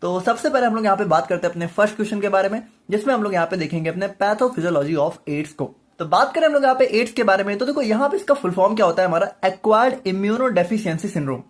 तो सबसे पहले हम लोग यहाँ पे बात करते हैं अपने फर्स्ट क्वेश्चन के बारे में, जिसमें हम लोग यहाँ पे देखेंगे अपने पैथोफिजियोलॉजी ऑफ एड्स को। तो बात करें हम लोग यहाँ पे एड्स के बारे में, तो देखो यहाँ पे इसका फुल फॉर्म क्या होता है हमारा, एक्वायर्ड इम्यूनोडेफिशिएंसी सिंड्रोम।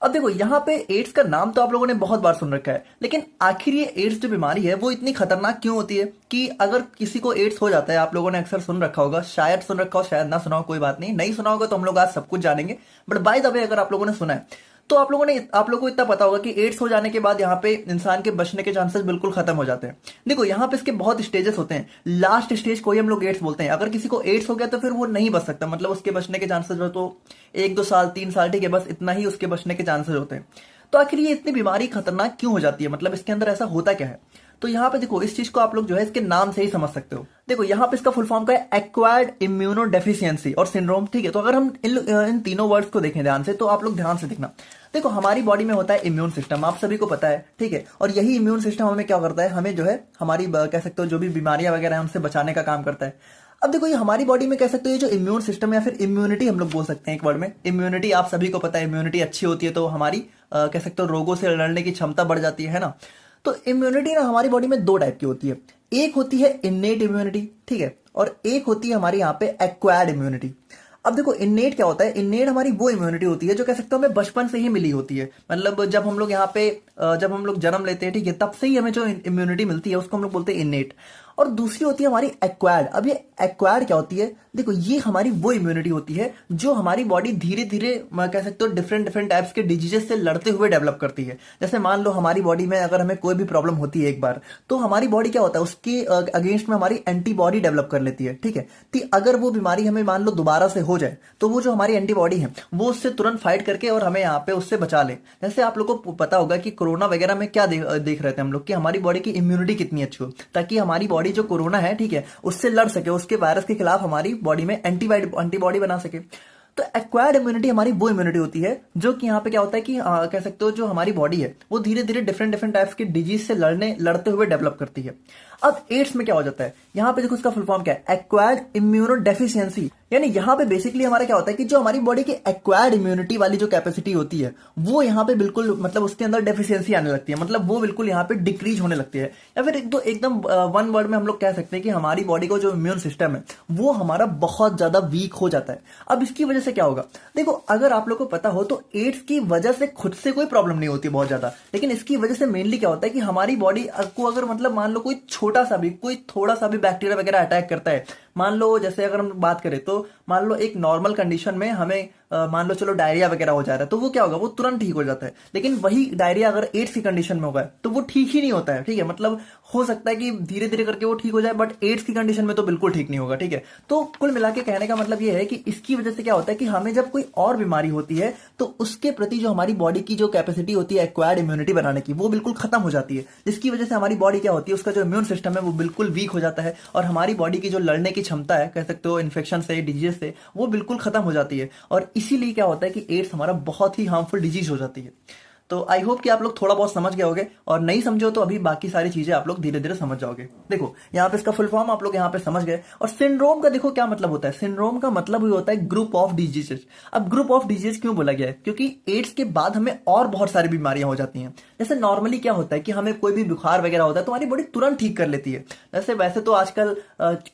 अब देखो यहाँ पे एड्स का नाम तो आप लोगों ने बहुत बार सुन रखा है, लेकिन आखिर ये एड्स जो बीमारी है वो इतनी खतरनाक क्यों होती है कि अगर किसी को एड्स हो जाता है, आप लोगों ने अक्सर सुन रखा होगा, शायद सुन रखा हो शायद ना सुना हो, कोई बात नहीं, नहीं सुना होगा तो हम लोग आज सब कुछ जानेंगे। बट बाय द वे अगर आप लोगों ने सुना है तो आप लोगों को इतना पता होगा कि एड्स हो जाने के बाद यहाँ पे इंसान के बचने के चांसेस बिल्कुल खत्म हो जाते हैं। देखो यहाँ पे इसके बहुत स्टेजेस होते हैं, लास्ट स्टेज को ही हम लोग एड्स बोलते हैं। अगर किसी को एड्स हो गया तो फिर वो नहीं बच सकता, मतलब उसके बचने के चांसेस जो तो 1-2 साल 3 साल, ठीक है, बस इतना ही उसके बचने के चांसेस होते हैं। तो आखिर ये इतनी बीमारी खतरनाक क्यों हो जाती है, मतलब इसके अंदर ऐसा होता क्या है? तो यहाँ पे देखो इस चीज को आप लोग जो है इसके नाम से ही समझ सकते हो। देखो यहाँ पे इसका फुल फॉर्म का है एक्वायर्ड इम्यूनोडेफिशिएंसी और सिंड्रोम, ठीक है। तो अगर हम इन तीनों वर्ड्स को देखें ध्यान से, तो आप लोग ध्यान से देखना। देखो हमारी बॉडी में होता है इम्यून सिस्टम, आप सभी को पता है, ठीक है। और यही इम्यून सिस्टम हमें क्या करता है, हमें जो है हमारी कह सकते हो जो भी बीमारियां वगैरह है उनसे बचाने का काम करता है। अब देखो ये हमारी बॉडी में कह सकते हो ये जो इम्यून सिस्टम या फिर इम्यूनिटी हम लोग बोल सकते हैं एक वर्ड में, इम्यूनिटी आप सभी को पता है, इम्यूनिटी अच्छी होती है तो हमारी कह सकते हो रोगों से लड़ने की क्षमता बढ़ जाती है ना। तो इम्यूनिटी ना हमारी बॉडी में 2 टाइप की होती है, एक होती है इन्नेट इम्यूनिटी, ठीक है, और एक होती है हमारी यहाँ पे एक्वायर्ड इम्यूनिटी। अब देखो इन्नेट क्या होता है, इन्नेट हमारी वो इम्यूनिटी होती है जो कह सकते हो हमें बचपन से ही मिली होती है, मतलब जब हम लोग यहाँ पे जब हम लोग जन्म लेते हैं, ठीक है, तब से ही हमें जो इम्यूनिटी मिलती है उसको हम लोग बोलते हैं इन्नेट। और दूसरी होती है हमारी एक्वायर्ड। अब ये एक्वायर्ड क्या होती है, देखो ये हमारी वो इम्यूनिटी होती है जो हमारी बॉडी धीरे धीरे कह सकते हो डिफरेंट टाइप्स के डिजीजेस से लड़ते हुए डेवलप करती है। जैसे मान लो हमारी बॉडी में अगर हमें कोई भी प्रॉब्लम होती है एक बार, तो हमारी बॉडी क्या होता है उसके अगेंस्ट में हमारी एंटीबॉडी डेवलप कर लेती है, ठीक है। तो अगर वो बीमारी हमें मान लो दोबारा से हो जाए तो वो जो हमारी एंटीबॉडी है वो उससे तुरंत फाइट करके और हमें यहाँ पे उससे बचा ले। जैसे आप लोगों को पता होगा कि कोरोना वगैरह में क्या देख रहे थे हम लोग कि हमारी बॉडी की इम्यूनिटी कितनी अच्छी हो, ताकि हमारी बॉडी जो कोरोना है, ठीक है, उससे लड़ सके, उसके वायरस के खिलाफ हमारी बॉडी में एंटीबॉडी बना सके। तो एक्वायर्ड इम्यूनिटी हमारी वो इम्यूनिटी होती है जो कि यहाँ पे क्या होता है कि कह सकते हो जो हमारी बॉडी है वो धीरे धीरे डिफरेंट टाइप्स की डिजीज से लड़ते हुए डेवलप करती है। अब एड्स में क्या हो जाता है, यहाँ पे देखो इसका फुल फॉर्म क्या है, एक्वायर्ड इम्यूनोडेफिशिएंसी। यानी यहाँ पे बेसिकली हमारा क्या होता है कि जो हमारी बॉडी की एक्वायर्ड इम्यूनिटी वाली जो कैपेसिटी होती है वो यहाँ पे बिल्कुल मतलब उसके अंदर डेफिशिएंसी आने लगती है, मतलब वो बिल्कुल यहाँ पे डिक्रीज होने लगती है। या फिर एकदम वन वर्ड में हम लोग कह सकते हैं कि हमारी बॉडी को जो इम्यून सिस्टम है वो हमारा बहुत ज्यादा वीक हो जाता है। अब इसकी वजह से क्या होगा, देखो अगर आप लोग को पता हो तो एड्स की वजह से खुद से कोई प्रॉब्लम नहीं होती बहुत ज्यादा, लेकिन इसकी वजह से मेनली क्या होता है कि हमारी बॉडी को अगर मतलब मान लो कोई थोड़ा सा भी बैक्टीरिया वगैरह अटैक करता है, मान लो जैसे अगर हम बात करें तो मान लो एक नॉर्मल कंडीशन में हमें मान लो चलो डायरिया वगैरह हो जा रहा है तो वो क्या होगा, वो तुरंत ठीक हो जाता है। लेकिन वही डायरिया अगर एड्स की कंडीशन में होगा तो वो ठीक ही नहीं होता है, ठीक है, मतलब हो सकता है कि धीरे धीरे करके वो ठीक हो जाए, बट एड्स की कंडीशन में तो बिल्कुल ठीक नहीं होगा, ठीक है। तो कुल मिला के कहने का मतलब ये है कि इसकी वजह से क्या होता है कि हमें जब कोई और बीमारी होती है तो उसके प्रति जो हमारी बॉडी की जो कैपेसिटी होती है एक्वायर्ड इम्यूनिटी बनाने की वो बिल्कुल खत्म हो जाती है, जिसकी वजह से हमारी बॉडी क्या होती है, उसका जो इम्यून सिस्टम है वो बिल्कुल वीक हो जाता है और हमारी बॉडी की जो लड़ने की क्षमता है कह सकते हो इन्फेक्शन से, डिजीज से, वो बिल्कुल खत्म हो जाती है। और इसीलिए क्या होता है कि एड्स हमारा बहुत ही हार्मफुल डिजीज हो जाती है। तो आई होप कि आप लोग थोड़ा बहुत समझ गए होंगे, और नहीं समझे हो तो अभी बाकी सारी चीजें आप लोग धीरे धीरे समझ जाओगे। देखो यहाँ पे इसका फुल फॉर्म आप लोग यहाँ पे समझ गए। और सिंड्रोम का देखो क्या मतलब होता है, सिंड्रोम का मतलब ही होता है ग्रुप ऑफ डिजीजेस। अब ग्रुप ऑफ डिजीज क्यों बोला गया है, क्योंकि एड्स के बाद हमें और बहुत सारी बीमारियां हो जाती हैं। जैसे नॉर्मली क्या होता है कि हमें कोई भी बुखार वगैरह होता है तो हमारी बॉडी तुरंत ठीक कर लेती है। जैसे वैसे तो आजकल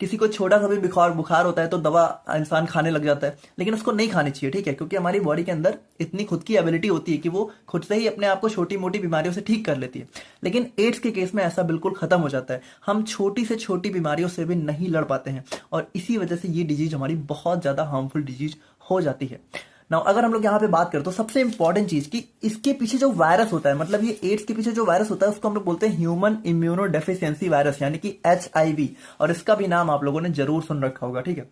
किसी को छोटा सा भी बुखार होता है तो दवा इंसान खाने लग जाता है, लेकिन उसको नहीं खानी चाहिए, ठीक है, क्योंकि हमारी बॉडी के अंदर इतनी खुद की एबिलिटी होती है कि वो खुद से ही अपने आप को छोटी मोटी बीमारियों से ठीक कर लेती है। लेकिन एड्स के केस में ऐसा बिल्कुल खत्म हो जाता है, हम छोटी से छोटी बीमारियों से भी नहीं लड़ पाते हैं और इसी वजह से ये डिजीज हमारी बहुत ज्यादा हार्मफुल डिजीज हो जाती है। नाउ अगर हम लोग यहाँ पे बात करें तो सबसे इंपॉर्टेंट चीज कि इसके पीछे जो वायरस होता है, मतलब ये एड्स के पीछे जो वायरस होता है उसको हम लोग बोलते हैं ह्यूमन इम्यूनोडेफिशिएंसी वायरस, यानी कि HIV, और इसका भी नाम आप लोगों ने जरूर सुन रखा होगा, ठीक है।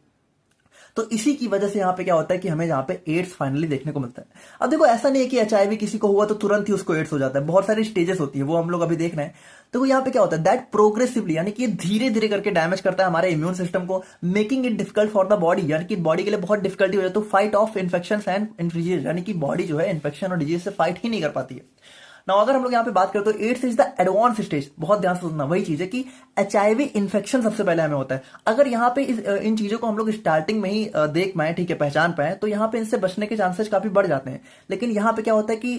तो इसी की वजह से यहाँ पे क्या होता है कि हमें यहाँ पे एड्स फाइनली देखने को मिलता है। अब देखो ऐसा नहीं है कि HIV किसी को हुआ तो तुरंत ही उसको एड्स हो जाता है, बहुत सारी स्टेजेस होती है, वो हम लोग अभी देख रहे हैं। तो यहाँ पे क्या होता है, दैट प्रोग्रेसिवली, यानी कि धीरे धीरे करके डैमेज करता है हमारे इम्यून सिस्टम को, making it difficult for the body, यानी कि बॉडी के लिए बहुत डिफिकल्टी हो जाती है तो fight of infection and disease, यानी कि बॉडी जो है इन्फेक्शन और डिजीज से फाइट ही नहीं कर पाती है। ना अगर हम लोग यहाँ पे बात करें तो AIDS is the advance stage. बहुत ध्यान से सुनना, वही चीज है कि एचआईवी इन्फेक्शन सबसे पहले हमें होता है। अगर यहाँ पे इन चीजों को हम लोग स्टार्टिंग में ही देख पाए, ठीक है, पहचान पाए, तो यहाँ पे इनसे बचने के चांसेस काफी बढ़ जाते हैं। लेकिन यहाँ पे क्या होता है कि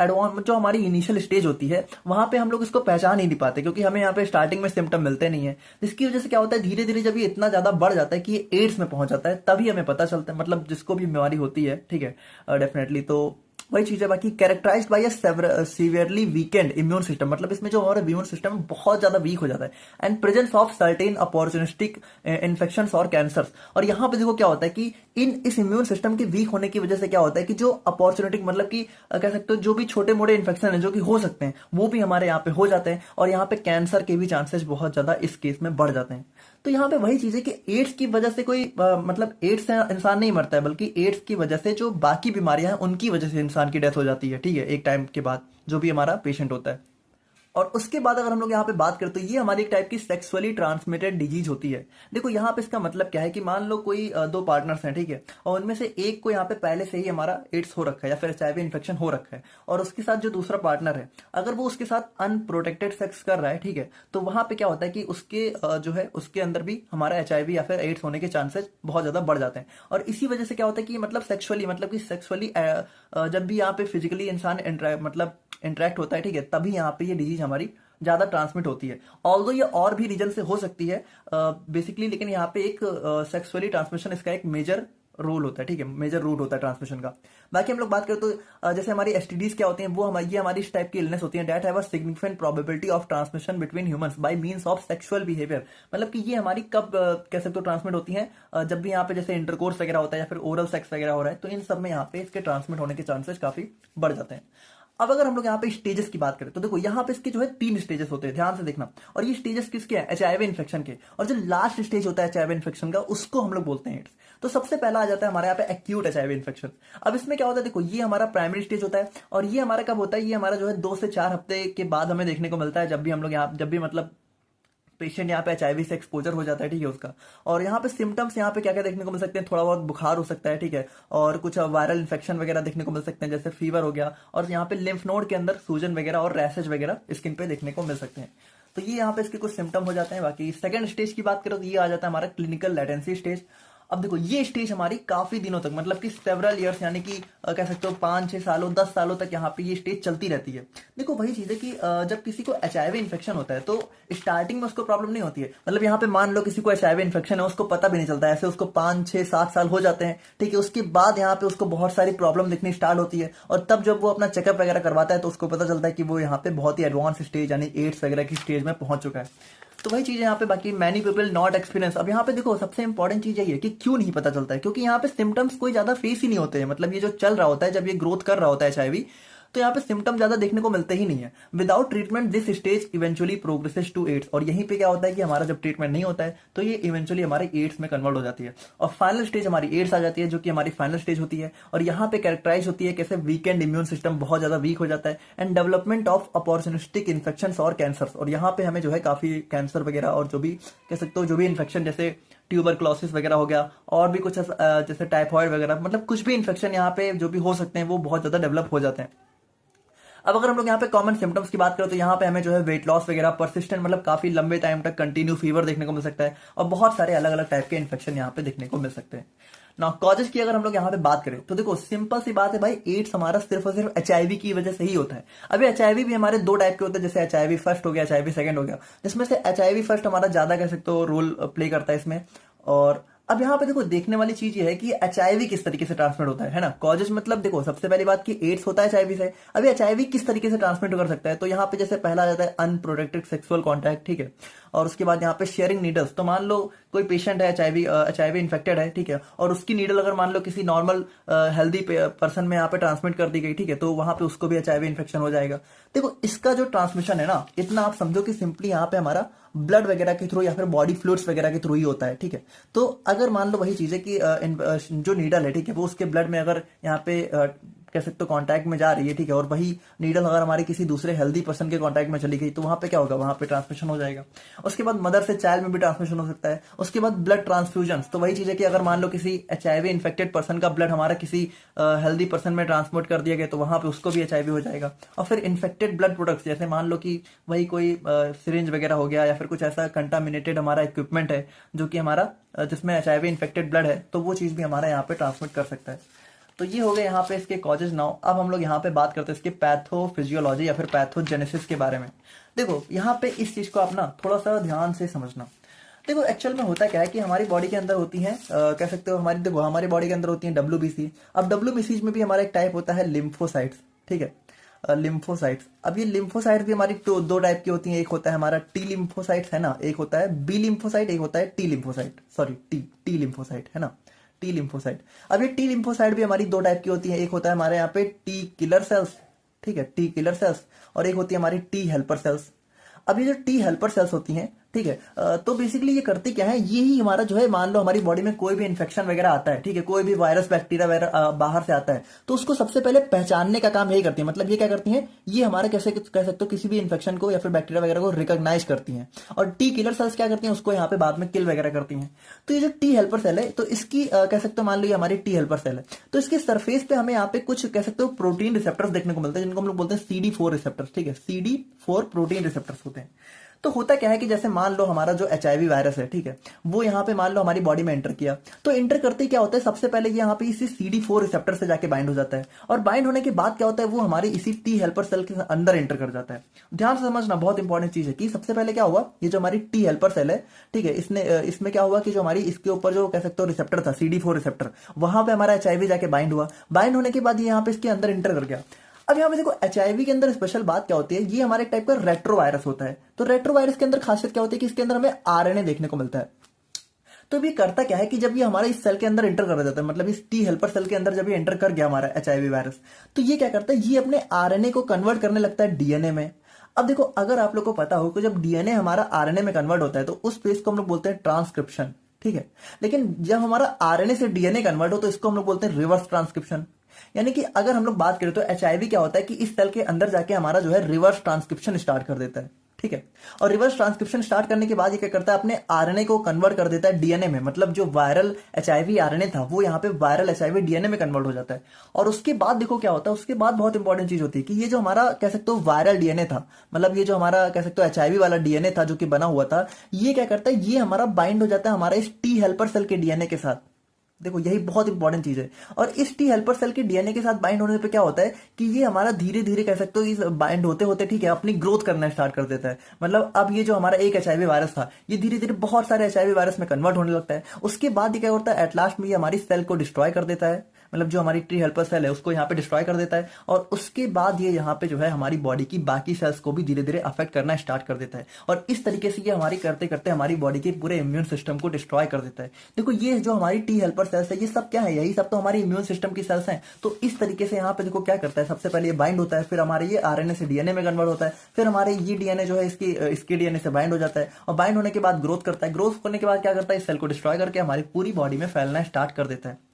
एडवांस जो हमारी इनिशियल स्टेज होती है वहां पे हम लोग इसको पहचान ही नहीं पाते, क्योंकि हमें यहाँ पे स्टार्टिंग में सिम्टम मिलते नहीं है। जिसकी वजह से क्या होता है, धीरे धीरे जब ये इतना ज्यादा बढ़ जाता है कि ये एड्स में पहुंच जाता है, तभी हमें पता चलता है, मतलब जिसको भी बीमारी होती है, ठीक है, डेफिनेटली। तो वही चीज है। बाकी कैरेक्टराइज्ड बाय अ सीवियरली वीकेंड इम्यून सिस्टम, मतलब इसमें जो हमारा इम्यून सिस्टम बहुत ज्यादा वीक हो जाता है, and presence of certain opportunistic infections और कैंसर्स। और यहाँ पे देखो क्या होता है कि इस इम्यून सिस्टम के वीक होने की वजह से क्या होता है कि जो अपॉर्चुनिटिक, मतलब कि कह सकते हो जो भी छोटे मोटे इन्फेक्शन है जो कि हो सकते हैं, वो भी हमारे यहाँ पे हो जाते हैं, और यहाँ पे कैंसर के भी चांसेस बहुत ज्यादा इस केस में बढ़ जाते हैं। तो यहाँ पे वही चीज है कि एड्स की वजह से कोई मतलब एड्स से इंसान नहीं मरता है, बल्कि एड्स की वजह से जो बाकी बीमारियां हैं उनकी वजह से इंसान की डेथ हो जाती है, ठीक है, एक टाइम के बाद, जो भी हमारा पेशेंट होता है। और उसके बाद अगर हम लोग यहाँ पे बात करें तो ये हमारी एक टाइप की सेक्सुअली ट्रांसमिटेड डिजीज होती है। देखो यहाँ पे इसका मतलब क्या है कि मान लो कोई दो पार्टनर्स हैं, ठीक है, और उनमें से एक को यहाँ पे पहले से ही हमारा एड्स हो रखा है या फिर एचआईवी इन्फेक्शन हो रखा है, और उसके साथ जो दूसरा पार्टनर है अगर वो उसके साथ अनप्रोटेक्टेड सेक्स कर रहा है, ठीक है, तो वहां पे क्या होता है कि उसके जो है उसके अंदर भी हमारा एचआईवी या फिर एड्स होने के चांसेस बहुत ज्यादा बढ़ जाते हैं। और इसी वजह से क्या होता है कि मतलब सेक्सुअली जब भी यहाँ पे फिजिकली इंसान मतलब इंटरेक्ट होता है, ठीक है, तभी यहाँ पे ये डिजीज हमारी ज्यादा ट्रांसमिट होती है। ऑल्दो ये और भी रीजन से हो सकती है बेसिकली, लेकिन यहाँ पे एक सेक्सुअली ट्रांसमिशन इसका एक मेजर रोल होता है, ठीक है, मेजर रूट होता है ट्रांसमिशन का। बाकी हम लोग बात करें तो जैसे हमारी एसटीडीज क्या होती हैं, वो हमारी इस टाइप की इलनेस होती है that have a significant probability of transmission between humans by means of sexual behaviour. मतलब कि ये हमारी कब कह सकते हो ट्रांसमिट होती है, जब भी यहाँ पे जैसे इंटरकोर्स वगैरह होता है या फिर ओरल सेक्स वगैरह हो रहा है, तो इन सब में यहाँ पे इसके ट्रांसमिट होने के चांसेस काफी बढ़ जाते हैं। अब अगर हम लोग यहाँ पे स्टेजेस की बात करें तो देखो यहाँ पे इसके जो है 3 स्टेजेस होते हैं, ध्यान से देखना। और ये स्टेजेस किसके हैं, एचआईवी इन्फेक्शन के। और जो लास्ट स्टेज होता है एचआईवी इन्फेक्शन का, उसको हम लोग बोलते हैं एड्स। तो सबसे पहला आ जाता है हमारे यहाँ पे एक्यूट एचआईवी इन्फेक्शन। अब इसमें क्या होता है, देखो ये हमारा प्राइमरी स्टेज होता है, और ये हमारा कब होता है, ये हमारा जो है 2 से 4 हफ्ते के बाद हमें देखने को मिलता है, जब भी हम लोग यहाँ जब भी मतलब पेशेंट यहाँ पे एचआईवी से एक्सपोजर हो जाता है, ठीक है, उसका। और यहाँ पे सिम्टम्स यहाँ पे क्या क्या देखने को मिल सकते हैं, थोड़ा बहुत बुखार हो सकता है, ठीक है, और कुछ वायरल इन्फेक्शन वगैरह देखने को मिल सकते हैं, जैसे फीवर हो गया, और यहाँ पे लिम्फ नोड के अंदर सूजन वगैरह और रैशेज वगैरह स्किन पे देखने को मिल सकते हैं। तो ये यहाँ पे इसके कुछ सिम्टम हो जाते हैं। बाकी सेकंड स्टेज की बात करें तो ये आ जाता है हमारा क्लिनिकल लेटेंसी स्टेज। अब देखो ये स्टेज हमारी काफी दिनों तक, मतलब कि सेवरल ईयर्स, यानी कि कह सकते हो 5-6 सालों 10 सालों तक यहाँ पे ये स्टेज चलती रहती है। देखो वही चीज है कि जब किसी को एचआईवी इन्फेक्शन होता है तो स्टार्टिंग में उसको प्रॉब्लम नहीं होती है। मतलब यहाँ पे मान लो किसी को एचआईवी इन्फेक्शन है, उसको पता भी नहीं चलता, ऐसे उसको 5-6-7 साल हो जाते हैं, ठीक है, उसके बाद यहाँ पे उसको बहुत सारी प्रॉब्लम दिखनी स्टार्ट होती है, और तब जब वो अपना चेकअप वगैरह करवाता है तो उसको पता चलता है कि वो यहाँ पे बहुत ही एडवांस स्टेज यानी एड्स वगैरह की स्टेज में पहुंच चुका है। तो वही चीज है यहाँ पे। बाकी मैनी पीपल नॉट एक्सपीरियंस। अब यहाँ पे देखो सबसे इंपॉर्टेंट चीज यही है कि क्यों नहीं पता चलता है, क्योंकि यहाँ पे सिम्टम्स कोई ज्यादा फेस ही नहीं होते हैं। मतलब ये जो चल रहा होता है, जब ये ग्रोथ कर रहा होता है एचआईवी, तो यहाँ पे सिम्टम ज्यादा देखने को मिलते ही नहीं है। Without treatment this stage eventually progresses to AIDS. और यहीं पे क्या होता है कि हमारा जब ट्रीटमेंट नहीं होता है तो ये इवेंचुअली हमारे एड्स में कन्वर्ट हो जाती है, और फाइनल स्टेज हमारी एड्स आ जाती है, जो कि हमारी फाइनल स्टेज होती है। और यहाँ पे कैरेक्टराइज होती है कैसे, वीकेंड इम्यून सिस्टम बहुत ज्यादा वीक हो जाता है, and development of opportunistic infection और कैंसर। और यहाँ पे हमें जो है काफी कैंसर वगैरह और जो भी कह सकते हो जो भी इन्फेक्शन, जैसे ट्यूबरक्लोसिस वगैरह हो गया, और भी कुछ जैसे टाइफॉइड वगैरह, मतलब कुछ भी इन्फेक्शन यहाँ पे जो भी हो सकते हैं वो बहुत ज्यादा डेवलप हो जाते हैं। अब अगर हम लोग यहाँ पे कॉमन सिम्टम्स की बात करें तो यहाँ पे हमें जो है वेट लॉस वगैरह, परसिस्टेंट मतलब काफी लंबे टाइम तक कंटिन्यू फीवर देखने को मिल सकता है, और बहुत सारे अलग अलग टाइप के इन्फेक्शन यहाँ पे देखने को मिल सकते हैं। ना कॉजेज की अगर हम लोग यहाँ पे बात करें तो देखो सिंपल सी बात है भाई, एड्स हमारा सिर्फ और सिर्फ एचआईवी की वजह से ही होता है। अभी एचआईवी भी हमारे 2 टाइप के होते हैं, जैसे एचआईवी फर्स्ट हो गया, एचआईवी सेकंड हो गया, जिसमें से एचआईवी फर्स्ट हमारा ज्यादा कह सकते हो रोल प्ले करता है इसमें। और अब यहाँ पे देखो देखने वाली चीज ये है कि एचआईवी किस तरीके से ट्रांसमिट होता है ना। कॉजेज मतलब देखो सबसे पहली बात कि एड्स होता है एचआईवी से। अभी एचआईवी किस तरीके से ट्रांसमिट कर सकता है, तो यहाँ पे जैसे पहला आ जाता है अनप्रोटेक्टेड सेक्सुअल कॉन्टैक्ट, ठीक है, और उसके बाद यहाँ पे शेयरिंग नीडल्स। तो मान लो कोई पेशेंट है एचआईवी इन्फेक्टेड है, ठीक है, और उसकी नीडल अगर मान लो किसी नॉर्मल हेल्दी पर्सन में यहाँ पे ट्रांसमिट कर दी गई, ठीक है, तो वहां पे उसको भी एचआईवी इन्फेक्शन हो जाएगा। देखो इसका जो ट्रांसमिशन है ना, इतना आप समझो कि सिंपली यहाँ पे हमारा ब्लड वगैरह के थ्रू या फिर बॉडी फ्लूइड्स वगैरह के थ्रू ही होता है, ठीक है। तो अगर मान लो वही चीज है कि जो नीडल है, ठीक है, वो उसके ब्लड में अगर यहाँ पे कह सकते हो कांटेक्ट में जा रही है, ठीक है, और वही नीडल अगर हमारे किसी दूसरे हेल्दी पर्सन के कांटेक्ट में चली गई तो वहां पे क्या होगा, वहां पे ट्रांसमिशन हो जाएगा। उसके बाद मदर से चाइल्ड में भी ट्रांसमिशन हो सकता है। उसके बाद ब्लड ट्रांसफ्यूजन, तो वही चीज है कि अगर मान लो किसी HIV इन्फेक्टेड पर्सन का ब्लड हमारा किसी हेल्दी पर्सन में ट्रांसपोर्ट कर दिया गया तो वहां पे उसको भी HIV हो जाएगा। और फिर इन्फेक्टेड ब्लड प्रोडक्ट्स, जैसे मान लो कि वही कोई सिरिंज वगैरह हो गया या फिर कुछ ऐसा कंटामिनेटेड हमारा इक्विपमेंट है जो कि हमारा जिसमें HIV इन्फेक्टेड ब्लड है, तो वो चीज भी हमारा यहाँ पे ट्रांसमिट कर सकता है। तो ये हो गए यहाँ पे इसके कॉजेज। नाउ अब हम लोग यहाँ पे बात करते हैं इसके पैथोफिजियोलॉजी या फिर पैथोजेनेसिस के बारे में। देखो यहाँ पे इस चीज को आप ना थोड़ा सा ध्यान से समझना। देखो एक्चुअल में होता क्या है कि हमारी बॉडी के अंदर होती है कह सकते हो हमारी, देखो हमारी बॉडी के अंदर होती है WBC। अब WBC में भी हमारा एक टाइप होता है लिम्फोसाइट्स, ठीक है, लिम्फोसाइट्स। अब ये लिम्फोसाइट्स भी हमारी दो टाइप की होती हैं, एक होता है हमारा टी लिम्फोसाइट्स है ना, एक होता है बी लिम्फोसाइट, एक होता है T lymphocyte, sorry T lymphocyte है ना, टी लिम्फोसाइट। अब ये टी लिम्फोसाइट भी हमारी दो टाइप की होती है, एक होता है हमारे यहाँ पे टी किलर सेल्स, ठीक है, टी किलर सेल्स, और एक होती है हमारी टी हेल्पर सेल्स। अब ये जो टी हेल्पर सेल्स होती हैं, ठीक है, तो बेसिकली ये करती क्या है, ये ही हमारा जो है मान लो हमारी बॉडी में कोई भी इन्फेक्शन वगैरह आता है, ठीक है, कोई भी वायरस बैक्टीरिया वगैरह बाहर से आता है तो उसको सबसे पहले पहचानने का काम यही करती है। मतलब ये क्या करती हैं, ये हमारे कैसे कह सकते हो किसी भी इन्फेक्शन को या फिर बैक्टीरिया वगैरह को रिकॉग्नाइज करती हैं। और टी किलर सेल्स क्या करती हैं, उसको यहाँ पे बाद में किल वगैरह करती हैं। तो ये जो टी हेल्पर सेल है, तो इसकी कह सकते हो मान लो ये हमारी टी हेल्पर सेल है, तो इसके सरफेस पे हमें यहाँ पे कुछ कह सकते हो प्रोटीन रिसेप्टर्स देखने को मिलते हैं जिनको हम लोग बोलते हैं CD4 रिसेप्टर्स, ठीक है, CD4 प्रोटीन रिसेप्टर्स होते हैं। तो होता क्या है कि जैसे मान लो हमारा जो HIV वायरस है, ठीक है, वो यहाँ पे मान लो हमारी बॉडी में एंटर किया, तो एंटर करते ही क्या होता है, सबसे पहले ये यहाँ पे इसी CD4 रिसेप्टर से जाके बाइंड हो जाता है, और बाइंड होने के बाद क्या होता है, वो हमारे इसी टी हेल्पर सेल के अंदर एंटर कर जाता है। ध्यान से समझना, बहुत इंपॉर्टेंट चीज है कि सबसे पहले क्या हुआ, ये जो हमारी टी हेल्पर सेल है, ठीक है, इसमें क्या हुआ कि जो हमारी इसके ऊपर जो कह सकते हो रिसेप्टर था CD4 रिसेप्टर, वहां पे हमारा HIV जाके बाइंड हुआ। बाइंड होने के बाद ये यहाँ पे इसके अंदर एंटर कर गया। अब यहाँ पे देखो HIV के अंदर स्पेशल बात क्या होती है, ये हमारे एक टाइप का रेट्रो वायरस होता है। तो रेट्रो वायरस के अंदर खासियत क्या होती है कि इसके अंदर हमें RNA देखने को मिलता है। तो ये करता क्या है कि जब ये हमारे इस सेल के अंदर एंटर कर देता है, मतलब इस टी हेल्पर सेल के अंदर जब ये एंटर कर गया हमारा HIV वायरस, तो ये क्या करता है, ये अपने RNA को कन्वर्ट करने लगता है DNA में। अब देखो अगर आप लोग को पता हो कि जब DNA हमारा RNA में कन्वर्ट होता है तो उस पेज को हम लोग बोलते हैं ट्रांसक्रिप्शन, ठीक है। लेकिन जब हमारा RNA से DNA कन्वर्ट हो तो इसको हम लोग बोलते हैं रिवर्स ट्रांसक्रिप्शन। यानी कि अगर हम लोग बात करें तो HIV क्या होता है कि इस सेल के अंदर जाके हमारा जो है रिवर्स ट्रांसक्रिप्शन स्टार्ट कर देता है, ठीक है। और रिवर्स ट्रांसक्रिप्शन स्टार्ट करने के बाद ये क्या करता है, अपने RNA को कन्वर्ट कर देता है DNA में। मतलब जो वायरल HIV RNA था वो यहाँ पे वायरल HIV DNA में कन्वर्ट हो जाता है। और उसके बाद देखो क्या होता है, उसके बाद बहुत इंपॉर्टेंट चीज होती है कि ये जो हमारा कह सकते हो वायरल DNA था, मतलब ये जो हमारा कह सकते हो HIV वाला DNA था जो कि बना हुआ था, ये क्या करता है, ये हमारा बाइंड हो जाता है हमारा इस टी हेल्पर सेल के DNA के साथ। देखो यही बहुत इंपॉर्टेंट चीज है। और इस टी हेल्पर सेल के DNA के साथ बाइंड होने पे क्या होता है कि ये हमारा धीरे धीरे कह सकते हो इस बाइंड होते होते, ठीक है, अपनी ग्रोथ करना स्टार्ट कर देता है। मतलब अब ये जो हमारा एक HIV वायरस था, ये धीरे धीरे बहुत सारे HIV वायरस में कन्वर्ट होने लगता है। उसके बाद ये क्या होता है, एट लास्ट में ये हमारी सेल को डिस्ट्रॉय कर देता है, मतलब जो हमारी टी हेल्पर सेल है उसको यहाँ पे डिस्ट्रॉय कर देता है। और उसके बाद ये यहाँ पे जो है हमारी बॉडी की बाकी सेल्स को भी धीरे धीरे अफेक्ट करना स्टार्ट कर देता है। और इस तरीके से ये हमारी करते करते हमारी बॉडी के पूरे इम्यून सिस्टम को डिस्ट्रॉय कर देता है। देखो ये जो हमारी टी हेल्पर सेल्स है, ये सब क्या है, यही सब तो हमारी इम्यून सिस्टम की सेल्स हैं। तो इस तरीके से यहाँ पे देखो क्या करता है, सबसे पहले ये बाइंड होता है, फिर हमारे ये RNA से DNA में कन्वर्ट होता है, फिर हमारे ये DNA जो है इसके DNA से बाइंड हो जाता है, और बाइंड होने के बाद ग्रोथ करता है। ग्रोथ करने के बाद क्या करता है, इस सेल को डिस्ट्रॉय करके हमारी पूरी बॉडी में फैलना स्टार्ट कर देता है।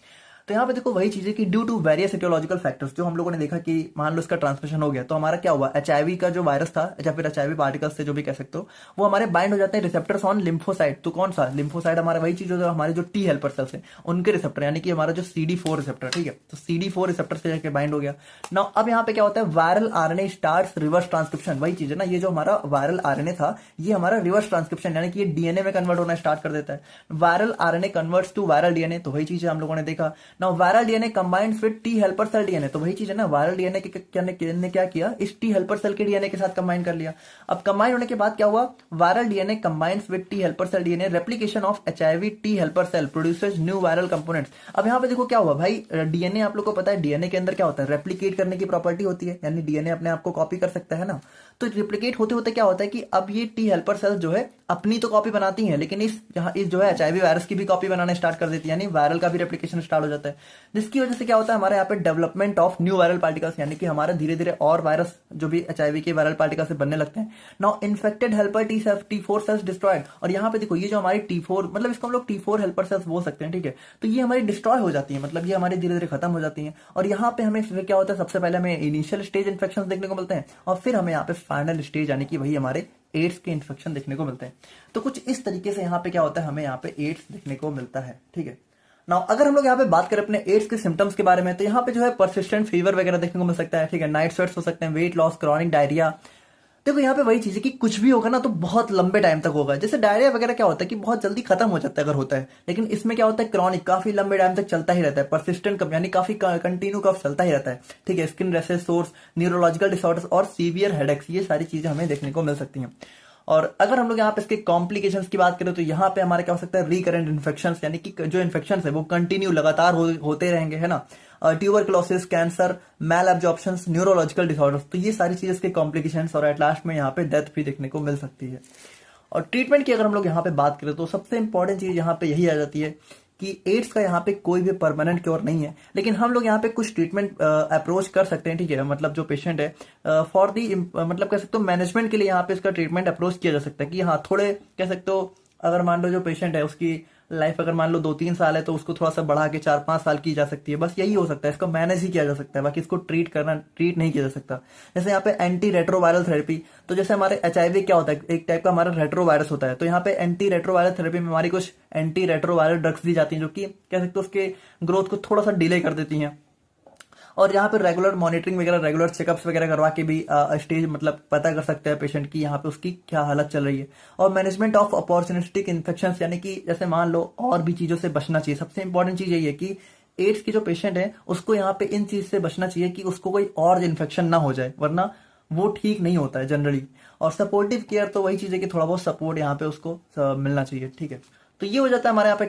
तो यहाँ पे देखो वही चीज है कि due to various aetiological factors, जो हम लोगों ने देखा कि मान लो इसका ट्रांसमिशन हो गया तो हमारा क्या हुआ, HIV का जो वायरस था या फिर HIV पार्टिकल्स से जो भी कह सकते हो, वो हमारे बाइंड हो जाते हैं रिसेप्टर्स ऑन लिम्फोसाइट। तो कौन सा लिम्फोसाइट, हमारा वही चीज जो हमारे जो टी हेल्पर सेल्स है उनके रिसेप्टर, यानी कि हमारा जो CD4 रिसेप्टर, ठीक है, तो CD4 रिसेप्टर से जाके बाइंड हो गया। नाउ अब यहाँ पे क्या होता है, viral RNA starts reverse transcription. वही चीज है ना, ये जो हमारा वायरल RNA था ये हमारा रिवर्स ट्रांसक्रिप्शन यानी कि ये DNA में कन्वर्ट होना स्टार्ट कर देता है। Viral RNA converts to viral DNA, तो वही चीज है हम लोगों ने देखा। Now viral DNA combines with T helper cell DNA, तो वही चीज है ना, वायरल DNA ने क्या किया, इस टी हेल्पर सेल के DNA के साथ कंबाइन कर लिया। अब कंबाइन होने के बाद क्या हुआ, viral DNA combines with T helper cell DNA, replication of HIV T helper cell produces new viral components. अब यहाँ पे देखो क्या हुआ भाई, DNA आप लोग को पता है DNA के अंदर क्या होता है, रेप्लिकेट करने की प्रॉपर्टी होती है, यानी DNA अपने आप को कॉपी कर सकता है ना। तो रिप्लिकेट होते होते क्या होता है कि अब ये टी हेल्पर सेल्स जो है अपनी तो कॉपी बनाती हैं, लेकिन इस जो है एचआईवी वायरस की भी कॉपी बनाना स्टार्ट कर देती है, यानी वायरल का भी रेप्लिकेशन स्टार्ट हो जाता है, जिसकी वजह से क्या होता है हमारे यहाँ पे development of new viral particles, यानी कि हमारे धीरे धीरे और वायरस जो भी एचआईवी के वायरल पार्टिकल से बनने लगते हैं। Now infected helper T4 cells destroyed, और यहाँ पे देखो ये जो हमारी T4 मतलब इसको हम लोग T4 हेल्पर सेल्स बोल सकते हैं, ठीक है। तो ये हमारी डिस्ट्रॉय हो जाती है, मतलब ये हमारी धीरे धीरे खत्म हो जाती है, और यहाँ पे हमें फिर क्या होता है, सबसे पहले हमें इनिशियल स्टेज इन्फेक्शन देखने को मिलते हैं, और फिर हमें यहाँ पे फाइनल स्टेज यानी कि वही हमारे एड्स के इन्फेक्शन देखने को मिलते हैं। तो कुछ इस तरीके से यहाँ पे क्या होता है, हमें यहाँ पे एड्स देखने को मिलता है, ठीक है। नाउ अगर हम लोग यहाँ पे बात करें अपने एड्स के सिम्टम्स के बारे में, तो यहाँ पे जो है परसिस्टेंट फीवर वगैरह देखने को मिल सकता है, ठीक है। नाइट स्वेट्स हो सकते हैं, वेट लॉस, क्रॉनिक डायरिया। देखो यहाँ पे वही चीज है कि कुछ भी होगा ना तो बहुत लंबे टाइम तक होगा। जैसे डायरिया वगैरह क्या होता है कि बहुत जल्दी खत्म हो जाता है अगर होता है, लेकिन इसमें क्या होता है क्रॉनिक, काफी लंबे टाइम तक चलता ही रहता है, परसिस्टेंट कफ यानी काफी कंटिन्यू कफ चलता ही रहता है, ठीक है। Skin rashes, source, neurological disorders और सीवियर हेडेक्स, ये सारी चीजें हमें देखने को मिल सकती हैं। और अगर हम लोग यहाँ पे इसके कॉम्प्लिकेशंस की बात करें तो यहाँ पे हमारे क्या हो सकता है, रिकरेंट इन्फेक्शंस, यानी कि जो इन्फेक्शंस है वो कंटिन्यू लगातार होते रहेंगे, है ना। ट्यूबरक्लोसिस, कैंसर, मैल एब्जॉर्प्शन, न्यूरोलॉजिकल डिसऑर्डर्स, तो ये सारी चीजें इसके कॉम्प्लिकेशंस, और एट लास्ट में यहाँ पे डेथ भी देखने को मिल सकती है। और ट्रीटमेंट की अगर हम लोग यहाँ पे बात करें तो सबसे इंपॉर्टेंट चीज यहाँ पे यही आ जाती है कि एड्स का यहाँ पे कोई भी परमानेंट क्योर नहीं है, लेकिन हम लोग यहाँ पे कुछ ट्रीटमेंट अप्रोच कर सकते हैं, ठीक है। मतलब जो पेशेंट है फॉर दी मतलब कह सकते हो मैनेजमेंट के लिए यहाँ पे इसका ट्रीटमेंट अप्रोच किया जा सकता है कि हाँ थोड़े कह सकते हो, अगर मान लो जो पेशेंट है उसकी लाइफ अगर मान लो 2-3 साल है तो उसको थोड़ा सा बढ़ा के 4-5 साल की जा सकती है, बस यही हो सकता है, इसको मैनेज ही किया जा सकता है, बाकी इसको ट्रीट नहीं किया जा सकता। जैसे यहाँ पे एंटी रेट्रोवायरल थेरेपी, तो जैसे हमारे एचआईवी क्या होता है, एक टाइप का हमारा रेट्रोवायरस होता है, तो यहाँ पे एंटी रेट्रोवायरल थेरेपी में हमारी कुछ एंटी रेट्रोवायरल ड्रग्स दी जाती हैं, जो कि कह सकते हो उसके ग्रोथ को थोड़ा सा डिले कर देती हैं। और यहाँ पे रेगुलर मॉनिटरिंग वगैरह, रेगुलर चेकअप्स वगैरह करवा के भी स्टेज मतलब पता कर सकते हैं पेशेंट की यहाँ पे उसकी क्या हालत चल रही है। और मैनेजमेंट ऑफ अपॉर्चुनिस्टिक इन्फेक्शन, यानी कि जैसे मान लो और भी चीजों से बचना चाहिए। सबसे इंपॉर्टेंट चीज यही है कि एड्स की जो पेशेंट है उसको यहाँ पे इन चीज से बचना चाहिए कि उसको कोई और इन्फेक्शन ना हो जाए, वरना वो ठीक नहीं होता है जनरली। और सपोर्टिव केयर तो वही चीज है कि थोड़ा बहुत सपोर्ट यहाँ पे उसको मिलना चाहिए, ठीक है। तो ये हो जाता है हमारे यहाँ पे